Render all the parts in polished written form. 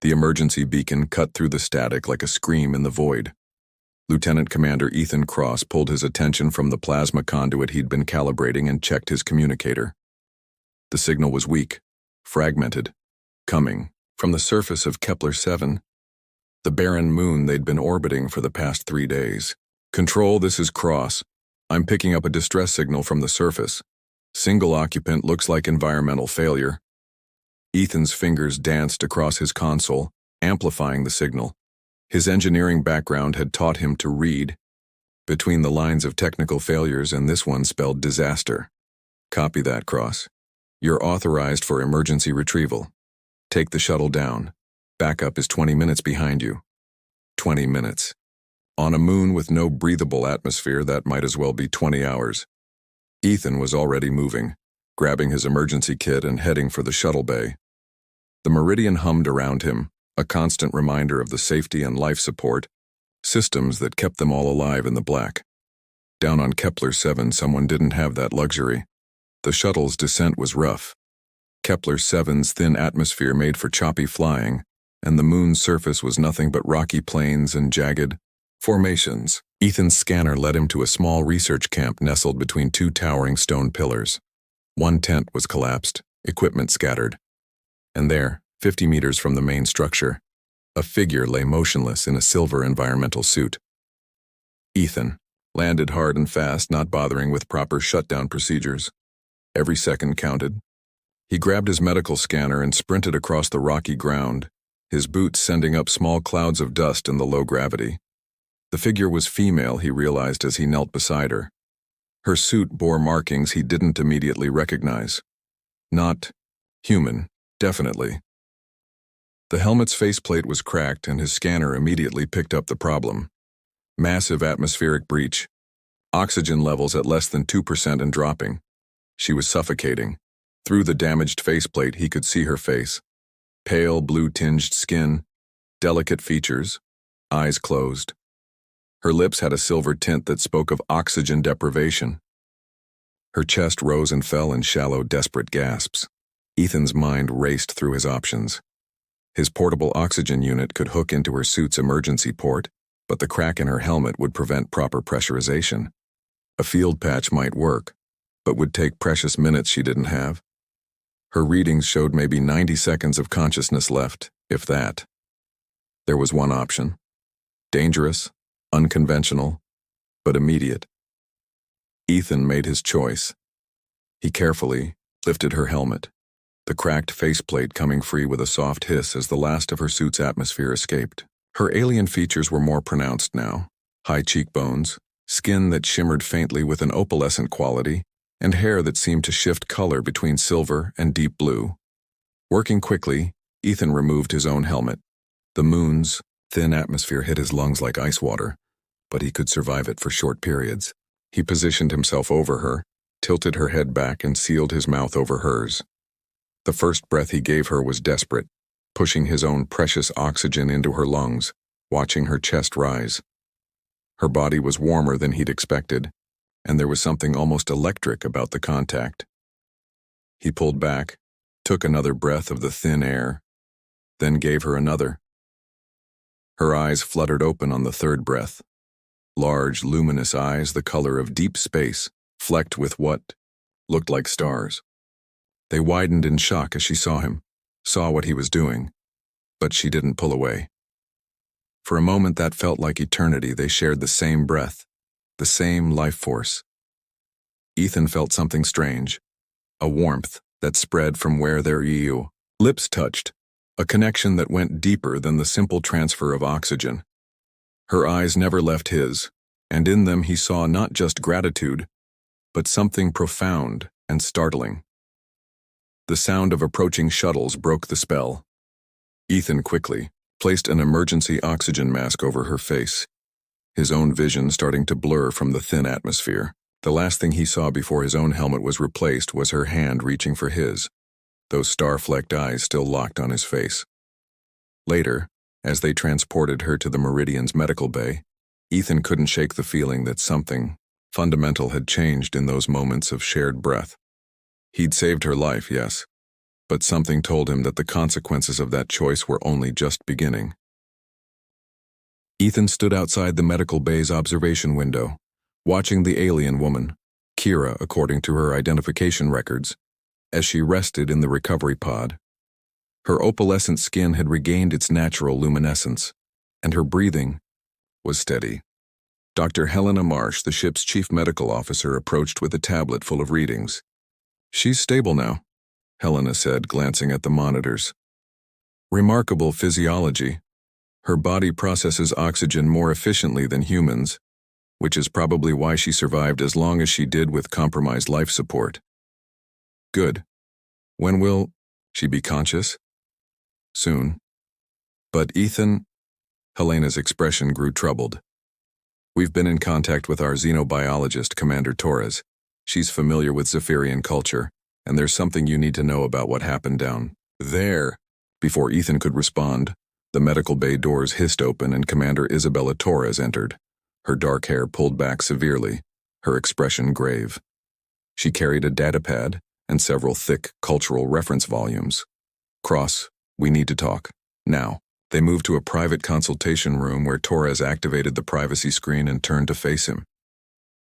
The emergency beacon cut through the static like a scream in the void. Lieutenant Commander Ethan Cross pulled his attention from the plasma conduit he'd been calibrating and checked his communicator. The signal was weak, fragmented, coming from the surface of Kepler 7, the barren moon they'd been orbiting for the past 3 days. "Control, this is Cross. I'm picking up a distress signal from the surface. Single occupant, looks like environmental failure." Ethan's fingers danced across his console, amplifying the signal. His engineering background had taught him to read between the lines of technical failures, and this one spelled disaster. "Copy that, Cross. You're authorized for emergency retrieval. Take the shuttle down. Backup is 20 minutes behind you." 20 minutes. On a moon with no breathable atmosphere, that might as well be 20 hours. Ethan was already moving, grabbing his emergency kit and heading for the shuttle bay. The Meridian hummed around him, a constant reminder of the safety and life support systems that kept them all alive in the black. Down on Kepler 7, someone didn't have that luxury. The shuttle's descent was rough. Kepler 7's thin atmosphere made for choppy flying, and the moon's surface was nothing but rocky plains and jagged formations. Ethan's scanner led him to a small research camp nestled between 2 towering stone pillars. One tent was collapsed, equipment scattered. And there, 50 meters from the main structure, a figure lay motionless in a silver environmental suit. Ethan landed hard and fast, not bothering with proper shutdown procedures. Every second counted. He grabbed his medical scanner and sprinted across the rocky ground, his boots sending up small clouds of dust in the low gravity. The figure was female, he realized as he knelt beside her. Her suit bore markings he didn't immediately recognize. Not human, definitely. The helmet's faceplate was cracked, and his scanner immediately picked up the problem. Massive atmospheric breach. Oxygen levels at less than 2% and dropping. She was suffocating. Through the damaged faceplate, he could see her face. Pale, blue-tinged skin, delicate features, eyes closed. Her lips had a silver tint that spoke of oxygen deprivation. Her chest rose and fell in shallow, desperate gasps. Ethan's mind raced through his options. His portable oxygen unit could hook into her suit's emergency port, but the crack in her helmet would prevent proper pressurization. A field patch might work, but would take precious minutes she didn't have. Her readings showed maybe 90 seconds of consciousness left, if that. There was one option. Dangerous, unconventional, but immediate. Ethan made his choice. He carefully lifted her helmet, the cracked faceplate coming free with a soft hiss as the last of her suit's atmosphere escaped. Her alien features were more pronounced now. High cheekbones, skin that shimmered faintly with an opalescent quality, and hair that seemed to shift color between silver and deep blue. Working quickly, Ethan removed his own helmet. The moon's thin atmosphere hit his lungs like ice water, but he could survive it for short periods. He positioned himself over her, tilted her head back, and sealed his mouth over hers. The first breath he gave her was desperate, pushing his own precious oxygen into her lungs, watching her chest rise. Her body was warmer than he'd expected, and there was something almost electric about the contact. He pulled back, took another breath of the thin air, then gave her another. Her eyes fluttered open on the third breath. Large, luminous eyes the color of deep space, flecked with what looked like stars. They widened in shock as she saw him, saw what he was doing, but she didn't pull away. For a moment that felt like eternity. They shared the same breath, the same life force. Ethan felt something strange, a warmth that spread from where their lips touched, a connection that went deeper than the simple transfer of oxygen. Her eyes never left his, and in them he saw not just gratitude, but something profound and startling. The sound of approaching shuttles broke the spell. Ethan quickly placed an emergency oxygen mask over her face, his own vision starting to blur from the thin atmosphere. The last thing he saw before his own helmet was replaced was her hand reaching for his, those star-flecked eyes still locked on his face. Later, as they transported her to the Meridian's medical bay, Ethan couldn't shake the feeling that something fundamental had changed in those moments of shared breath. He'd saved her life, yes, but something told him that the consequences of that choice were only just beginning. Ethan stood outside the medical bay's observation window, watching the alien woman, Kira according to her identification records, as she rested in the recovery pod. Her opalescent skin had regained its natural luminescence, and her breathing was steady. Dr. Helena Marsh, the ship's chief medical officer, approached with a tablet full of readings. "She's stable now," Helena said, glancing at the monitors. "Remarkable physiology. Her body processes oxygen more efficiently than humans, which is probably why she survived as long as she did with compromised life support." "Good. When will she be conscious?" "Soon." "But Ethan," Helena's expression grew troubled. "We've been in contact with our xenobiologist, Commander Torres. She's familiar with Zephyrian culture, and there's something you need to know about what happened down there." Before Ethan could respond, the medical bay doors hissed open and Commander Isabella Torres entered, her dark hair pulled back severely, her expression grave. She carried a datapad and several thick cultural reference volumes. "Cross, we need to talk. Now." They moved to a private consultation room where Torres activated the privacy screen and turned to face him.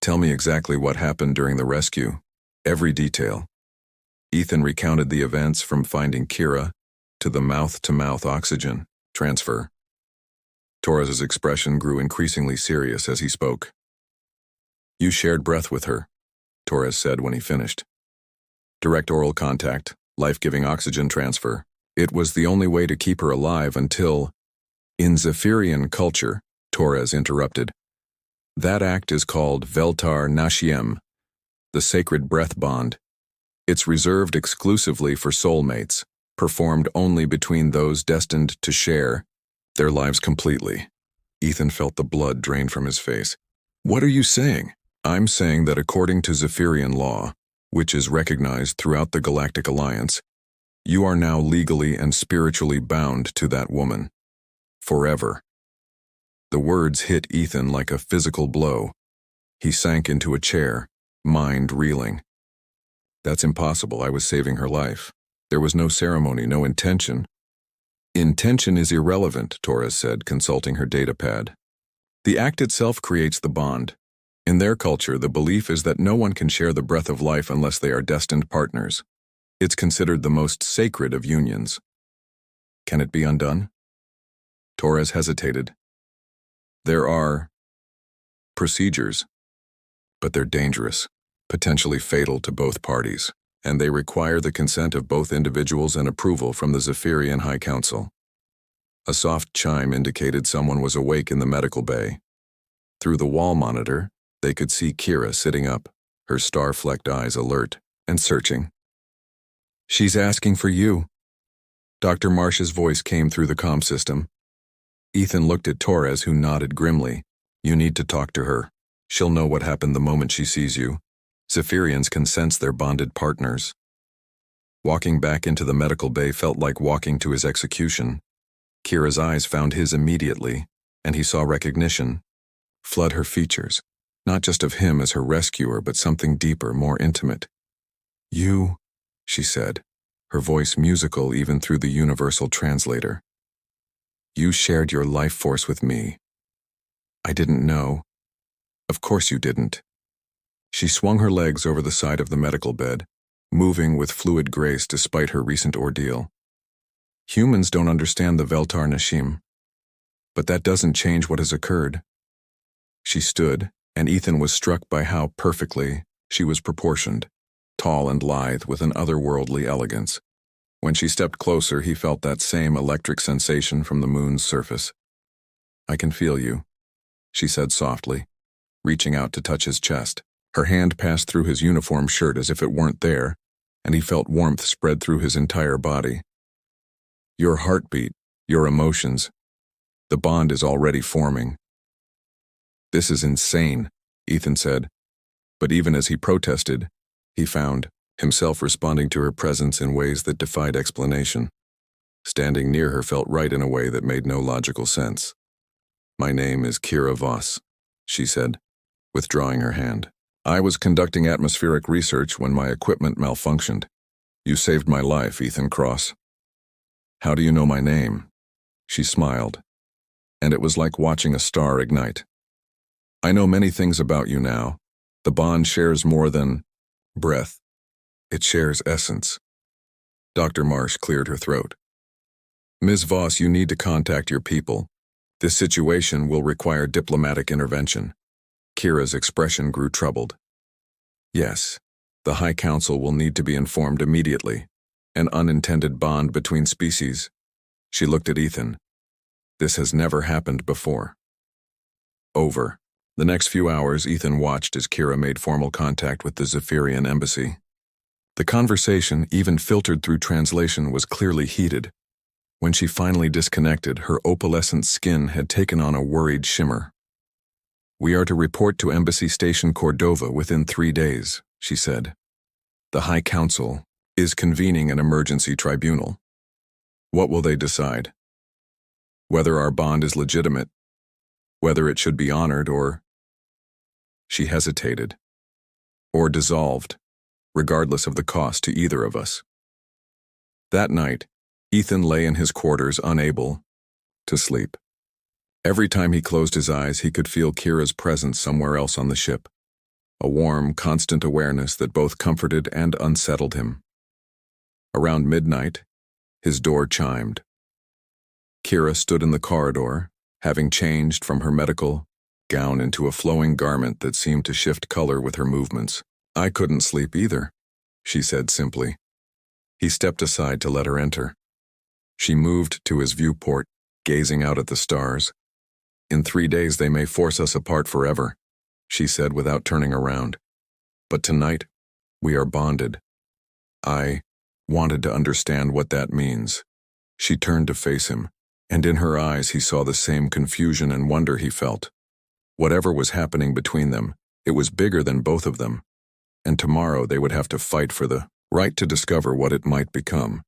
"Tell me exactly what happened during the rescue. Every detail." Ethan recounted the events from finding Kira to the mouth-to-mouth oxygen transfer. Torres's expression grew increasingly serious as he spoke. "You shared breath with her," Torres said when he finished. "Direct oral contact, life-giving oxygen transfer. It was the only way to keep her alive until—" "In Zephyrian culture," Torres interrupted, "that act is called Veltar Nashiem, the sacred breath bond. It's reserved exclusively for soulmates, performed only between those destined to share their lives completely." Ethan felt the blood drain from his face. "What are you saying?" "I'm saying that according to Zephyrian law, which is recognized throughout the Galactic Alliance, you are now legally and spiritually bound to that woman. Forever." The words hit Ethan like a physical blow. He sank into a chair, mind reeling. "That's impossible. I was saving her life. There was no ceremony, no intention." "Intention is irrelevant," Torres said, consulting her datapad. "The act itself creates the bond. In their culture, the belief is that no one can share the breath of life unless they are destined partners. It's considered the most sacred of unions. Can it be undone?" Torres hesitated. "There are procedures, but they're dangerous, potentially fatal to both parties, and they require the consent of both individuals and approval from the Zephyrian High Council." A soft chime indicated someone was awake in the medical bay. Through the wall monitor, they could see Kira sitting up, her star-flecked eyes alert and searching. "She's asking for you." Dr. Marsh's voice came through the comm system. Ethan looked at Torres, who nodded grimly. "You need to talk to her. She'll know what happened the moment she sees you. Zephyrians can sense their bonded partners." Walking back into the medical bay felt like walking to his execution. Kira's eyes found his immediately, and he saw recognition flood her features, not just of him as her rescuer, but something deeper, more intimate. "You," she said, her voice musical even through the universal translator. "You shared your life force with me. I didn't know." "Of course you didn't." She swung her legs over the side of the medical bed, moving with fluid grace despite her recent ordeal. "Humans don't understand the Veltar Nashim, but that doesn't change what has occurred." She stood, and Ethan was struck by how perfectly she was proportioned, tall and lithe with an otherworldly elegance. When she stepped closer, he felt that same electric sensation from the moon's surface. "I can feel you," she said softly, reaching out to touch his chest. Her hand passed through his uniform shirt as if it weren't there, and he felt warmth spread through his entire body. "Your heartbeat, your emotions, the bond is already forming." "This is insane," Ethan said, but even as he protested, he found himself responding to her presence in ways that defied explanation. Standing near her felt right in a way that made no logical sense. "My name is Kira Voss," she said, withdrawing her hand. "I was conducting atmospheric research when my equipment malfunctioned. You saved my life, Ethan Cross. How do you know my name? She smiled, and it was like watching a star ignite. I know many things about you now. The bond shares more than breath. It shares essence. Dr. Marsh cleared her throat. Ms. Voss, you need to contact your people. This situation will require diplomatic intervention. Kira's expression grew troubled. Yes, the High Council will need to be informed immediately. An unintended bond between species. She looked at Ethan. This has never happened before. Over. The next few hours, Ethan watched as Kira made formal contact with the Zephyrian embassy. The conversation, even filtered through translation, was clearly heated. When she finally disconnected, her opalescent skin had taken on a worried shimmer. We are to report to Embassy Station Cordova within 3 days, she said. The High Council is convening an emergency tribunal. What will they decide? Whether our bond is legitimate, whether it should be honored, or... She hesitated. Or dissolved, regardless of the cost to either of us. That night, Ethan lay in his quarters unable to sleep. Every time he closed his eyes, he could feel Kira's presence somewhere else on the ship. A warm, constant awareness that both comforted and unsettled him. Around midnight, his door chimed. Kira stood in the corridor, having changed from her medical gown into a flowing garment that seemed to shift color with her movements. I couldn't sleep either, she said simply. He stepped aside to let her enter. She moved to his viewport, gazing out at the stars. In 3 days they may force us apart forever, she said without turning around. But tonight, we are bonded. I wanted to understand what that means. She turned to face him, and in her eyes he saw the same confusion and wonder he felt. Whatever was happening between them, it was bigger than both of them, and tomorrow they would have to fight for the right to discover what it might become.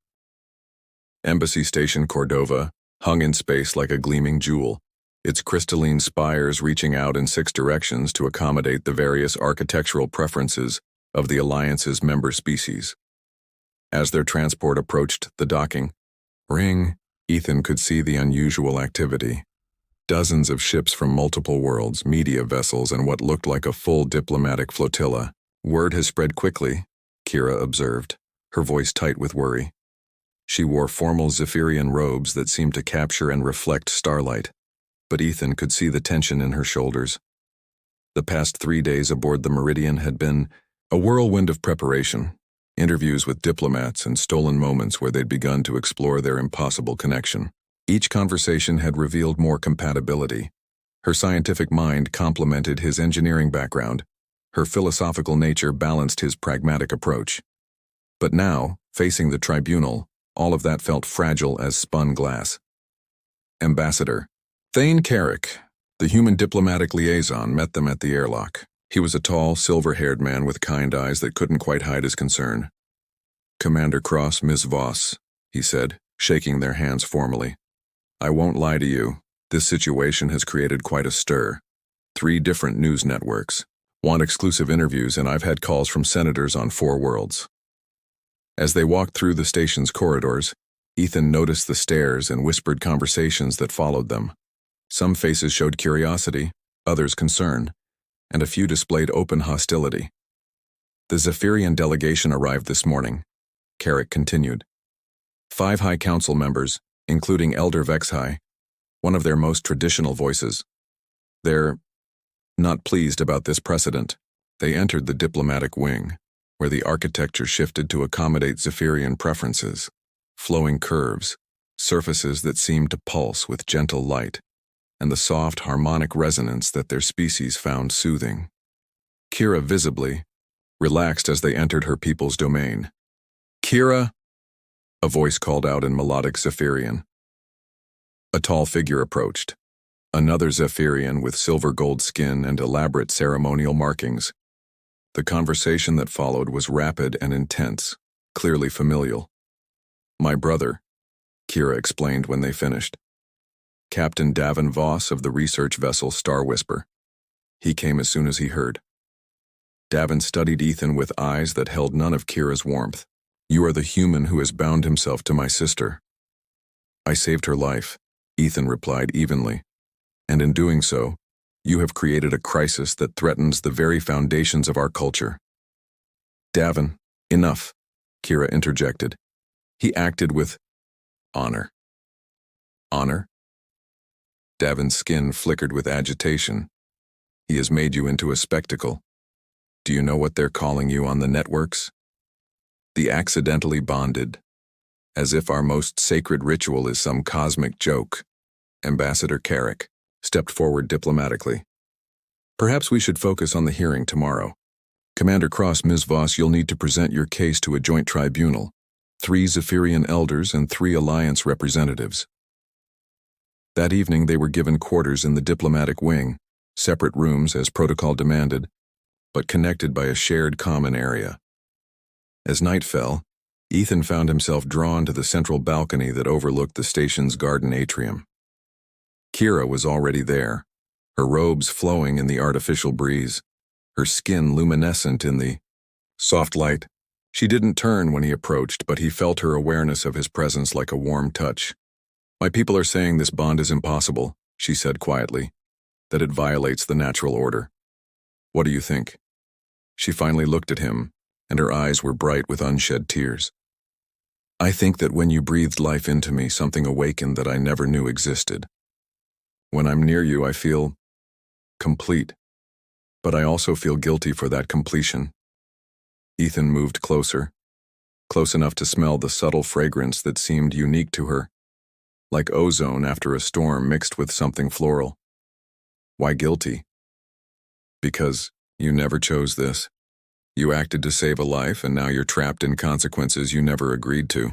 Embassy Station Cordova hung in space like a gleaming jewel, its crystalline spires reaching out in 6 directions to accommodate the various architectural preferences of the Alliance's member species. As their transport approached the docking ring, Ethan could see the unusual activity. Dozens of ships from multiple worlds, media vessels, and what looked like a full diplomatic flotilla. Word has spread quickly, Kira observed, her voice tight with worry. She wore formal Zephyrian robes that seemed to capture and reflect starlight, but Ethan could see the tension in her shoulders. The past 3 days aboard the Meridian had been a whirlwind of preparation, interviews with diplomats and stolen moments where they'd begun to explore their impossible connection. Each conversation had revealed more compatibility. Her scientific mind complemented his engineering background. Her philosophical nature balanced his pragmatic approach. But now, facing the tribunal, all of that felt fragile as spun glass. Ambassador Thane Carrick, the human diplomatic liaison, met them at the airlock. He was a tall, silver-haired man with kind eyes that couldn't quite hide his concern. Commander Cross, Ms. Voss, he said, shaking their hands formally. I won't lie to you, this situation has created quite a stir. 3 different news networks, want exclusive interviews, and I've had calls from senators on 4 worlds. As they walked through the station's corridors, Ethan noticed the stares and whispered conversations that followed them. Some faces showed curiosity, others concern, and a few displayed open hostility. The Zephyrian delegation arrived this morning, Carrick continued. 5 High Council members, including Elder Vexhai, one of their most traditional voices. They're not pleased about this precedent. They entered the diplomatic wing, where the architecture shifted to accommodate Zephyrian preferences, flowing curves, surfaces that seemed to pulse with gentle light, and the soft harmonic resonance that their species found soothing. Kira visibly relaxed as they entered her people's domain. Kira, a voice called out in melodic Zephyrian. A tall figure approached, another Zephyrian with silver-gold skin and elaborate ceremonial markings. The conversation that followed was rapid and intense, clearly familial. My brother, Kira explained when they finished. Captain Davin Voss of the research vessel Star Whisper. He came as soon as he heard. Davin studied Ethan with eyes that held none of Kira's warmth. You are the human who has bound himself to my sister. I saved her life, Ethan replied evenly. And in doing so, you have created a crisis that threatens the very foundations of our culture. Davin, enough, Kira interjected. He acted with honor. Honor? Davin's skin flickered with agitation. He has made you into a spectacle. Do you know what they're calling you on the networks? The accidentally bonded. As if our most sacred ritual is some cosmic joke. Ambassador Carrick stepped forward diplomatically. Perhaps we should focus on the hearing tomorrow. Commander Cross, Ms. Voss, you'll need to present your case to a joint tribunal. 3 Zephyrian elders and 3 Alliance representatives. That evening they were given quarters in the diplomatic wing, separate rooms as protocol demanded, but connected by a shared common area. As night fell, Ethan found himself drawn to the central balcony that overlooked the station's garden atrium. Kira was already there, her robes flowing in the artificial breeze, her skin luminescent in the soft light. She didn't turn when he approached, but he felt her awareness of his presence like a warm touch. My people are saying this bond is impossible, she said quietly, that it violates the natural order. What do you think? She finally looked at him, and her eyes were bright with unshed tears. I think that when you breathed life into me, something awakened that I never knew existed. When I'm near you, I feel complete, but I also feel guilty for that completion. Ethan moved closer, close enough to smell the subtle fragrance that seemed unique to her, like ozone after a storm mixed with something floral. Why guilty? Because you never chose this. You acted to save a life, and now you're trapped in consequences you never agreed to.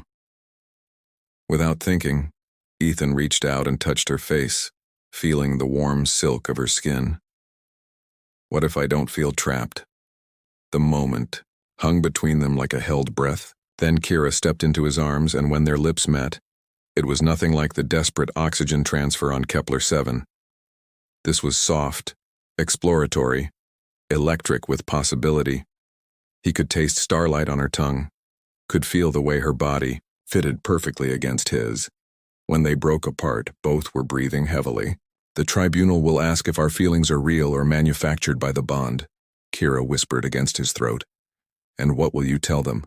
Without thinking, Ethan reached out and touched her face, feeling the warm silk of her skin. What if I don't feel trapped? The moment hung between them like a held breath. Then Kira stepped into his arms, and when their lips met, it was nothing like the desperate oxygen transfer on Kepler 7. This was soft, exploratory, electric with possibility. He could taste starlight on her tongue, could feel the way her body fitted perfectly against his. When they broke apart, both were breathing heavily. The tribunal will ask if our feelings are real or manufactured by the bond, Kira whispered against his throat. And what will you tell them?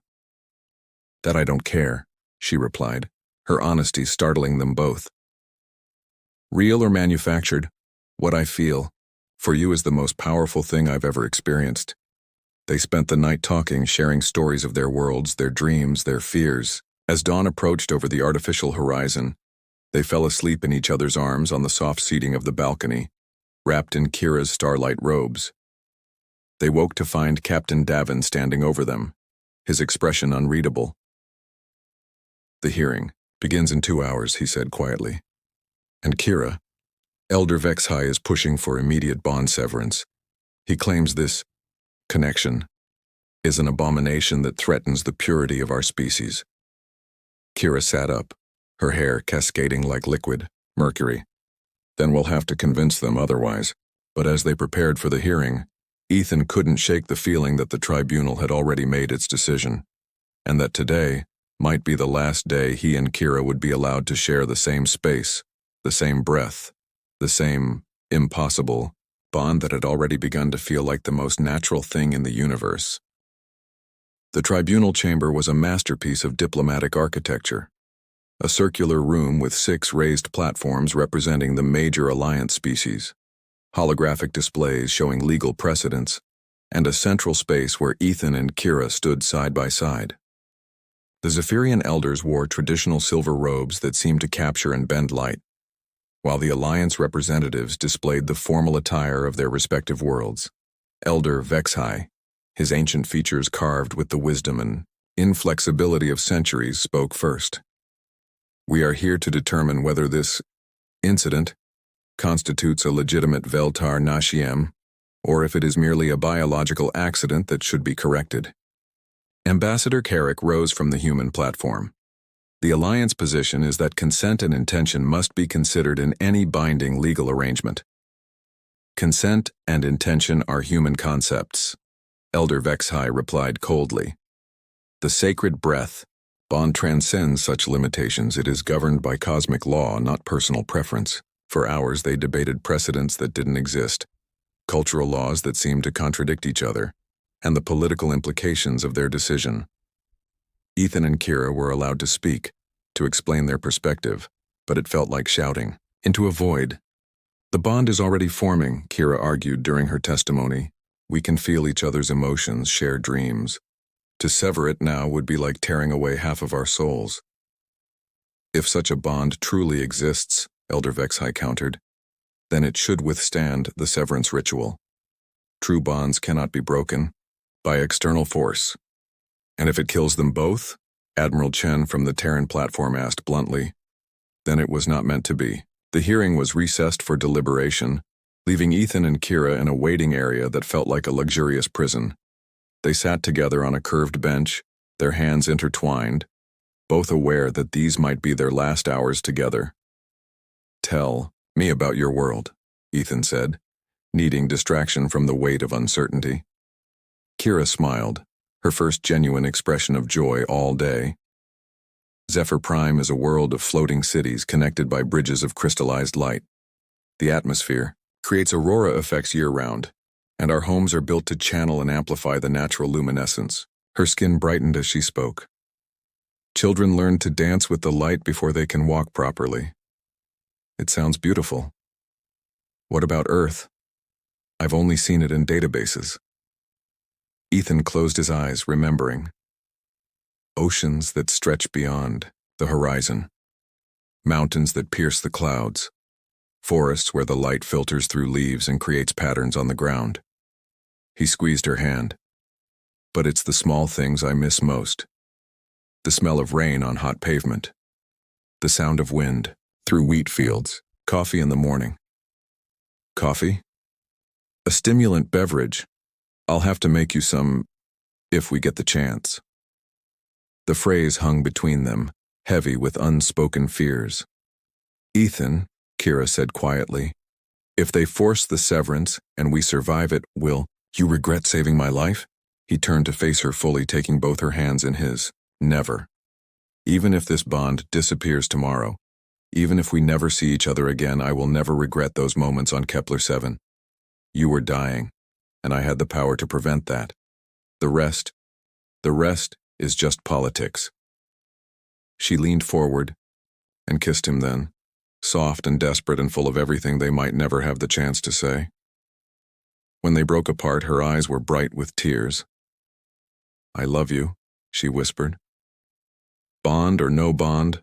That I don't care, she replied, her honesty startling them both. Real or manufactured, what I feel, for you is the most powerful thing I've ever experienced. They spent the night talking, sharing stories of their worlds, their dreams, their fears. As dawn approached over the artificial horizon, they fell asleep in each other's arms on the soft seating of the balcony, wrapped in Kira's starlight robes. They woke to find Captain Davin standing over them, his expression unreadable. The hearing begins in 2 hours, he said quietly. And Kira, Elder Vexhai is pushing for immediate bond severance. He claims this connection is an abomination that threatens the purity of our species. Kira sat up, her hair cascading like liquid mercury. Then we'll have to convince them otherwise. But as they prepared for the hearing, Ethan couldn't shake the feeling that the tribunal had already made its decision, and that today might be the last day he and Kira would be allowed to share the same space, the same breath, the same impossible bond that had already begun to feel like the most natural thing in the universe. The tribunal chamber was a masterpiece of diplomatic architecture, a circular room with 6 raised platforms representing the major alliance species, holographic displays showing legal precedents, and a central space where Ethan and Kira stood side by side. The Zephyrian elders wore traditional silver robes that seemed to capture and bend light, while the Alliance representatives displayed the formal attire of their respective worlds. Elder Vexhai, his ancient features carved with the wisdom and inflexibility of centuries, spoke first. We are here to determine whether this incident constitutes a legitimate Veltar Nashiem, or if it is merely a biological accident that should be corrected. Ambassador Carrick rose from the human platform. The Alliance position is that consent and intention must be considered in any binding legal arrangement. Consent and intention are human concepts, Elder Vexhai replied coldly. The sacred breath, Bond transcends such limitations. It is governed by cosmic law, not personal preference. For hours they debated precedents that didn't exist, cultural laws that seemed to contradict each other, and the political implications of their decision. Ethan and Kira were allowed to speak, to explain their perspective, but it felt like shouting into a void. The bond is already forming, Kira argued during her testimony. We can feel each other's emotions, share dreams. To sever it now would be like tearing away half of our souls. If such a bond truly exists, Elder Vexhai countered, then it should withstand the severance ritual. True bonds cannot be broken by external force. And if it kills them both, Admiral Chen from the Terran platform asked bluntly, then it was not meant to be. The hearing was recessed for deliberation, leaving Ethan and Kira in a waiting area that felt like a luxurious prison. They sat together on a curved bench, their hands intertwined, both aware that these might be their last hours together. Tell me about your world, Ethan said, needing distraction from the weight of uncertainty. Kira smiled, her first genuine expression of joy all day. Zephyr Prime is a world of floating cities connected by bridges of crystallized light. The atmosphere creates aurora effects year-round, and our homes are built to channel and amplify the natural luminescence. Her skin brightened as she spoke. Children learn to dance with the light before they can walk properly. It sounds beautiful. What about Earth? I've only seen it in databases. Ethan closed his eyes, remembering. Oceans that stretch beyond the horizon. Mountains that pierce the clouds. Forests where the light filters through leaves and creates patterns on the ground. He squeezed her hand. But it's the small things I miss most. The smell of rain on hot pavement. The sound of wind through wheat fields. Coffee in the morning. Coffee? A stimulant beverage. I'll have to make you some, if we get the chance. The phrase hung between them, heavy with unspoken fears. Ethan, Kira said quietly, if they force the severance and we survive it, will you regret saving my life? He turned to face her fully, taking both her hands in his. Never. Even if this bond disappears tomorrow, even if we never see each other again, I will never regret those moments on Kepler 7. You were dying, and I had the power to prevent that. The rest is just politics. She leaned forward and kissed him then, soft and desperate and full of everything they might never have the chance to say. When they broke apart, her eyes were bright with tears. I love you, she whispered. Bond or no bond,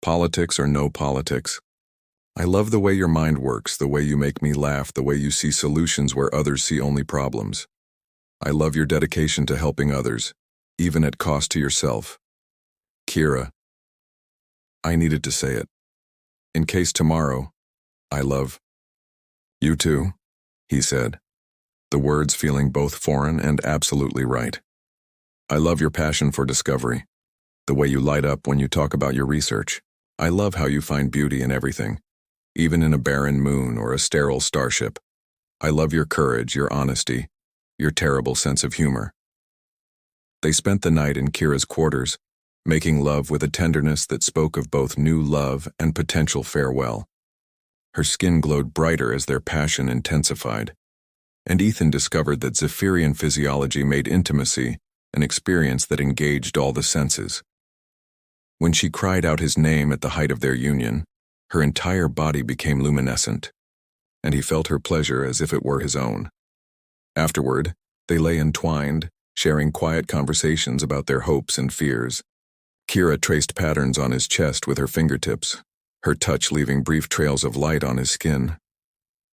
politics or no politics. I love the way your mind works, the way you make me laugh, the way you see solutions where others see only problems. I love your dedication to helping others, even at cost to yourself. Kira. I needed to say it. In case tomorrow, I love you too, he said, the words feeling both foreign and absolutely right. I love your passion for discovery, the way you light up when you talk about your research. I love how you find beauty in everything, even in a barren moon or a sterile starship. I love your courage, your honesty, your terrible sense of humor. They spent the night in Kira's quarters, making love with a tenderness that spoke of both new love and potential farewell. Her skin glowed brighter as their passion intensified, and Ethan discovered that Zephyrian physiology made intimacy an experience that engaged all the senses. When she cried out his name at the height of their union, her entire body became luminescent, and he felt her pleasure as if it were his own. Afterward, they lay entwined, sharing quiet conversations about their hopes and fears. Kira traced patterns on his chest with her fingertips, her touch leaving brief trails of light on his skin.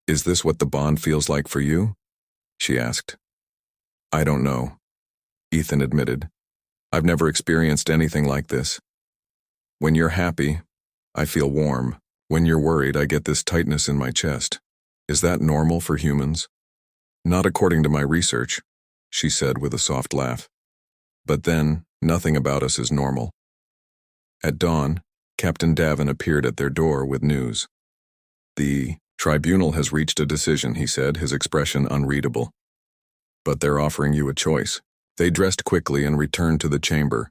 Is this what the bond feels like for you? She asked. I don't know, Ethan admitted. I've never experienced anything like this. When you're happy, I feel warm. When you're worried, I get this tightness in my chest. Is that normal for humans? Not according to my research, she said with a soft laugh. But then, nothing about us is normal. At dawn, Captain Davin appeared at their door with news. The Tribunal has reached a decision, he said, his expression unreadable. But they're offering you a choice. They dressed quickly and returned to the chamber,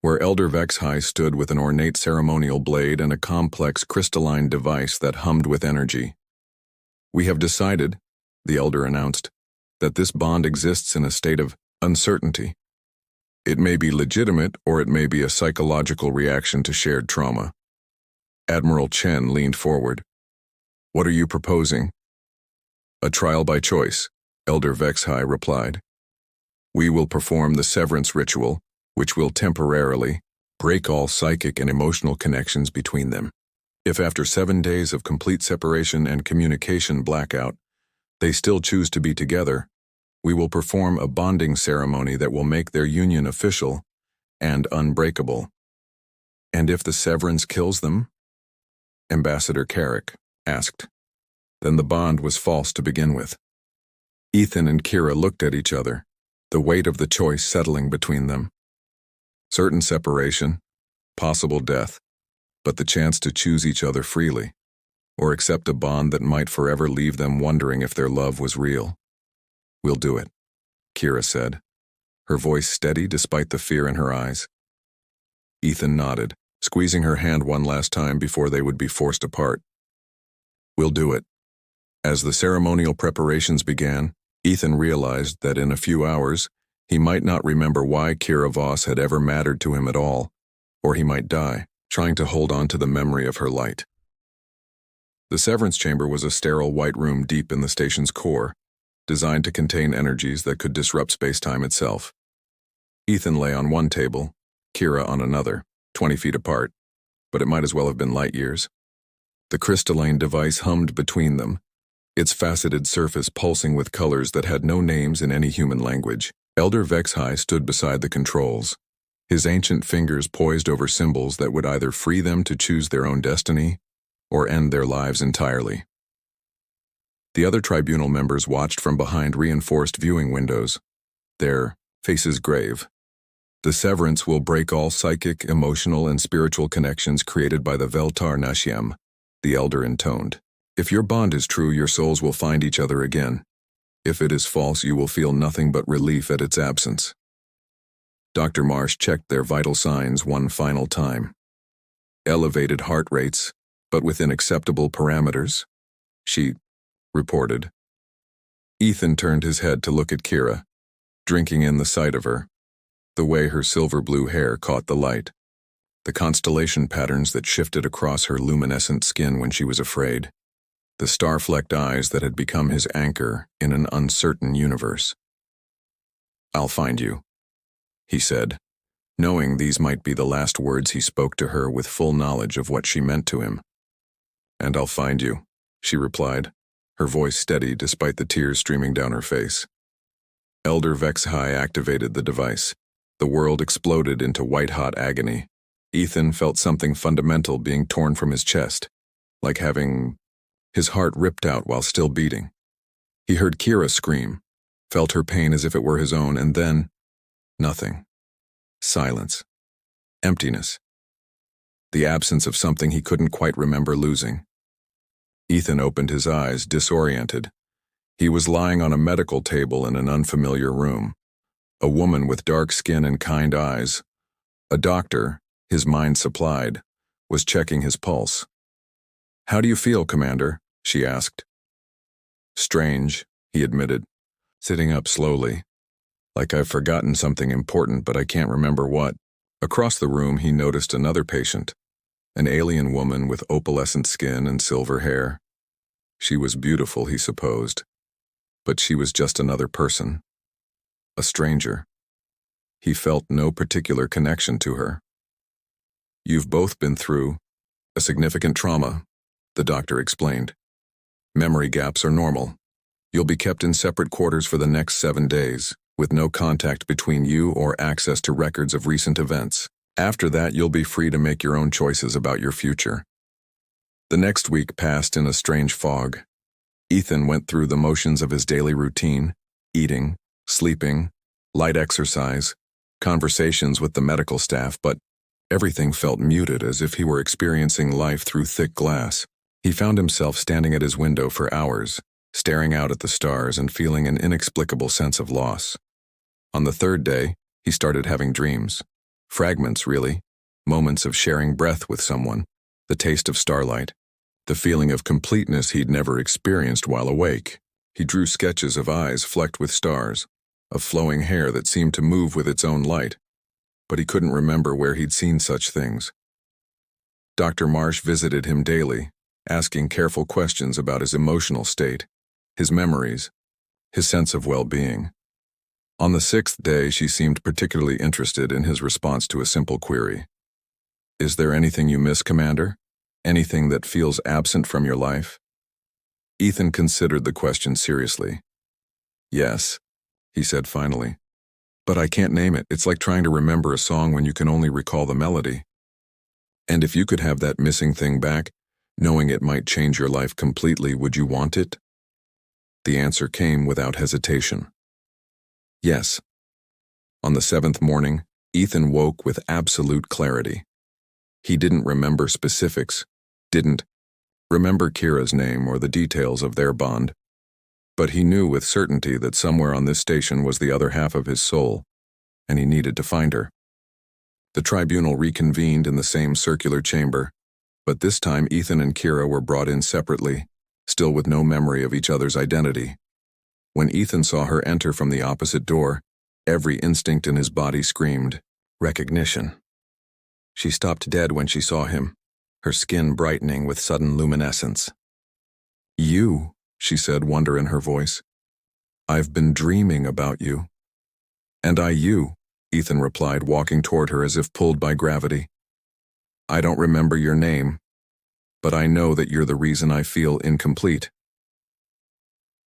where Elder Vexhai stood with an ornate ceremonial blade and a complex crystalline device that hummed with energy. "We have decided," the Elder announced, "that this bond exists in a state of uncertainty. It may be legitimate, or it may be a psychological reaction to shared trauma." Admiral Chen leaned forward. "What are you proposing?" "A trial by choice," Elder Vexhai replied. "We will perform the severance ritual, which will temporarily break all psychic and emotional connections between them. If after 7 days of complete separation and communication blackout, they still choose to be together, we will perform a bonding ceremony that will make their union official and unbreakable." "And if the severance kills them?" Ambassador Carrick asked. "Then the bond was false to begin with." Ethan and Kira looked at each other, the weight of the choice settling between them. Certain separation, possible death, but the chance to choose each other freely, or accept a bond that might forever leave them wondering if their love was real. "We'll do it," Kira said, her voice steady despite the fear in her eyes. Ethan nodded, squeezing her hand one last time before they would be forced apart. "We'll do it." As the ceremonial preparations began, Ethan realized that in a few hours, he might not remember why Kira Voss had ever mattered to him at all, or he might die, trying to hold on to the memory of her light. The severance chamber was a sterile white room deep in the station's core, designed to contain energies that could disrupt space-time itself. Ethan lay on one table, Kira on another, 20 feet apart, but it might as well have been light years. The crystalline device hummed between them, its faceted surface pulsing with colors that had no names in any human language. Elder Vexhai stood beside the controls, his ancient fingers poised over symbols that would either free them to choose their own destiny or end their lives entirely. The other tribunal members watched from behind reinforced viewing windows, their faces grave. "The severance will break all psychic, emotional, and spiritual connections created by the Veltar Nashem," the Elder intoned. "If your bond is true, your souls will find each other again. If it is false, you will feel nothing but relief at its absence." Dr. Marsh checked their vital signs one final time. "Elevated heart rates, but within acceptable parameters," she reported. Ethan turned his head to look at Kira, drinking in the sight of her, the way her silver-blue hair caught the light, the constellation patterns that shifted across her luminescent skin when she was afraid, the star-flecked eyes that had become his anchor in an uncertain universe. "I'll find you," he said, knowing these might be the last words he spoke to her with full knowledge of what she meant to him. "And I'll find you," she replied, her voice steady despite the tears streaming down her face. Elder Vexhai activated the device. The world exploded into white-hot agony. Ethan felt something fundamental being torn from his chest, like having his heart ripped out while still beating. He heard Kira scream, felt her pain as if it were his own, and then nothing. Silence. Emptiness. The absence of something he couldn't quite remember losing. Ethan opened his eyes, disoriented. He was lying on a medical table in an unfamiliar room. A woman with dark skin and kind eyes, a doctor, his mind supplied, was checking his pulse. "How do you feel, Commander?" she asked. "Strange," he admitted, sitting up slowly. "Like I've forgotten something important, but I can't remember what." Across the room, he noticed another patient, an alien woman with opalescent skin and silver hair. She was beautiful, he supposed, but she was just another person. A stranger. He felt no particular connection to her. "You've both been through a significant trauma," the doctor explained. "Memory gaps are normal. You'll be kept in separate quarters for the next 7 days, with no contact between you or access to records of recent events. After that, you'll be free to make your own choices about your future." The next week passed in a strange fog. Ethan went through the motions of his daily routine, eating, sleeping, light exercise, conversations with the medical staff, but everything felt muted, as if he were experiencing life through thick glass. He found himself standing at his window for hours, staring out at the stars and feeling an inexplicable sense of loss. On the 3rd day, he started having dreams. Fragments, really. Moments of sharing breath with someone, the taste of starlight, the feeling of completeness he'd never experienced while awake. He drew sketches of eyes flecked with stars, of flowing hair that seemed to move with its own light, but he couldn't remember where he'd seen such things. Dr. Marsh visited him daily, asking careful questions about his emotional state, his memories, his sense of well-being. On the 6th day, she seemed particularly interested in his response to a simple query. "Is there anything you miss, Commander? Anything that feels absent from your life?" Ethan considered the question seriously. "Yes," he said finally. "But I can't name it. It's like trying to remember a song when you can only recall the melody. And if you could have that missing thing back, knowing it might change your life completely, would you want it?" The answer came without hesitation. Yes. On the 7th morning, Ethan woke with absolute clarity. He didn't remember specifics, didn't remember Kira's name or the details of their bond, but he knew with certainty that somewhere on this station was the other half of his soul, and he needed to find her. The tribunal reconvened in the same circular chamber, but this time Ethan and Kira were brought in separately, still with no memory of each other's identity. When Ethan saw her enter from the opposite door, every instinct in his body screamed, recognition. She stopped dead when she saw him, her skin brightening with sudden luminescence. "You," she said, wonder in her voice. "I've been dreaming about you." "And you," Ethan replied, walking toward her as if pulled by gravity. "I don't remember your name, but I know that you're the reason I feel incomplete."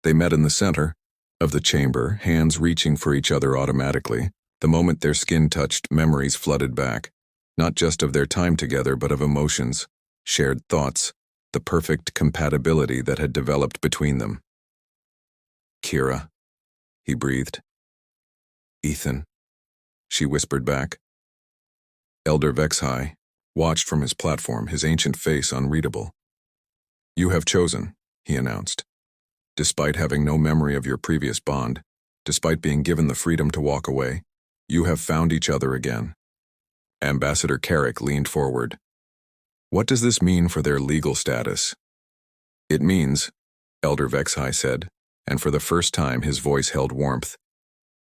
They met in the center of the chamber, hands reaching for each other automatically. The moment their skin touched, memories flooded back, not just of their time together, but of emotions, shared thoughts, the perfect compatibility that had developed between them. "Kira," he breathed. "Ethan," she whispered back. Elder Vexhai watched from his platform, his ancient face unreadable. "You have chosen," he announced. "Despite having no memory of your previous bond, despite being given the freedom to walk away, you have found each other again." Ambassador Carrick leaned forward. "What does this mean for their legal status?" "It means," Elder Vexhai said, and for the first time his voice held warmth,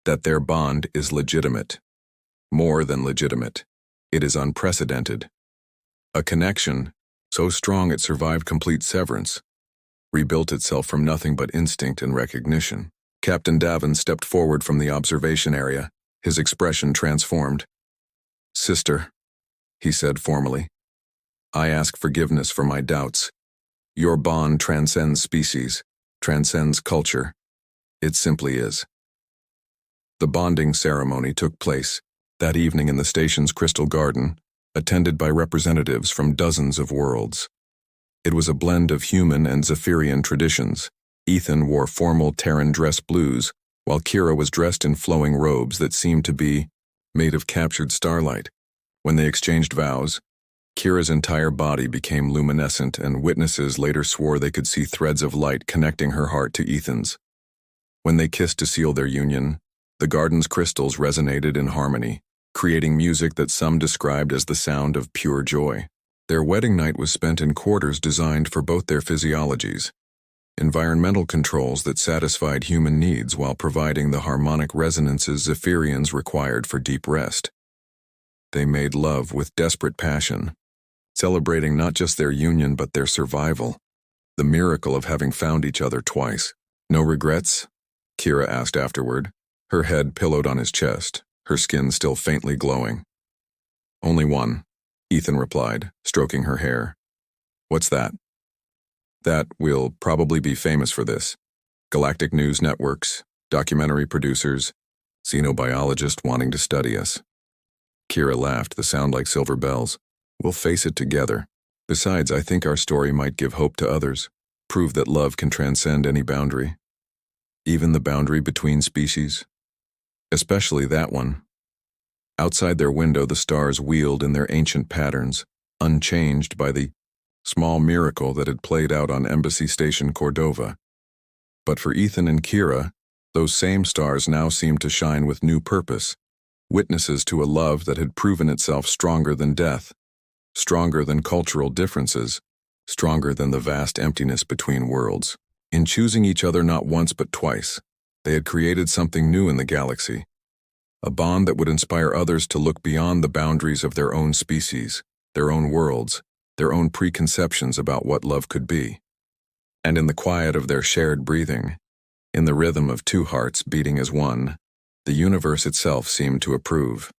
"that their bond is legitimate. More than legitimate. It is unprecedented. A connection so strong it survived complete severance, rebuilt itself from nothing but instinct and recognition." Captain Davin stepped forward from the observation area, his expression transformed. "Sister," he said formally, "I ask forgiveness for my doubts. Your bond transcends species, transcends culture. It simply is." The bonding ceremony took place that evening in the station's crystal garden, attended by representatives from dozens of worlds. It was a blend of human and Zephyrian traditions. Ethan wore formal Terran dress blues, while Kira was dressed in flowing robes that seemed to be made of captured starlight. When they exchanged vows, Kira's entire body became luminescent, and witnesses later swore they could see threads of light connecting her heart to Ethan's. When they kissed to seal their union, the garden's crystals resonated in harmony, creating music that some described as the sound of pure joy. Their wedding night was spent in quarters designed for both their physiologies, environmental controls that satisfied human needs while providing the harmonic resonances Zephyrians required for deep rest. They made love with desperate passion, celebrating not just their union but their survival, the miracle of having found each other twice. "No regrets?" Kira asked afterward, her head pillowed on his chest, her skin still faintly glowing. "Only one," Ethan replied, stroking her hair. "What's that?" "That we'll probably be famous for this. Galactic news networks, documentary producers, xenobiologists wanting to study us." Kira laughed, the sound like silver bells. "We'll face it together. Besides, I think our story might give hope to others, prove that love can transcend any boundary. Even the boundary between species. Especially that one." Outside their window, the stars wheeled in their ancient patterns, unchanged by the small miracle that had played out on Embassy Station Cordova. But for Ethan and Kira, those same stars now seemed to shine with new purpose, witnesses to a love that had proven itself stronger than death, stronger than cultural differences, stronger than the vast emptiness between worlds. In choosing each other not once but twice, they had created something new in the galaxy, a bond that would inspire others to look beyond the boundaries of their own species, their own worlds, their own preconceptions about what love could be. And in the quiet of their shared breathing, in the rhythm of two hearts beating as one, the universe itself seemed to approve.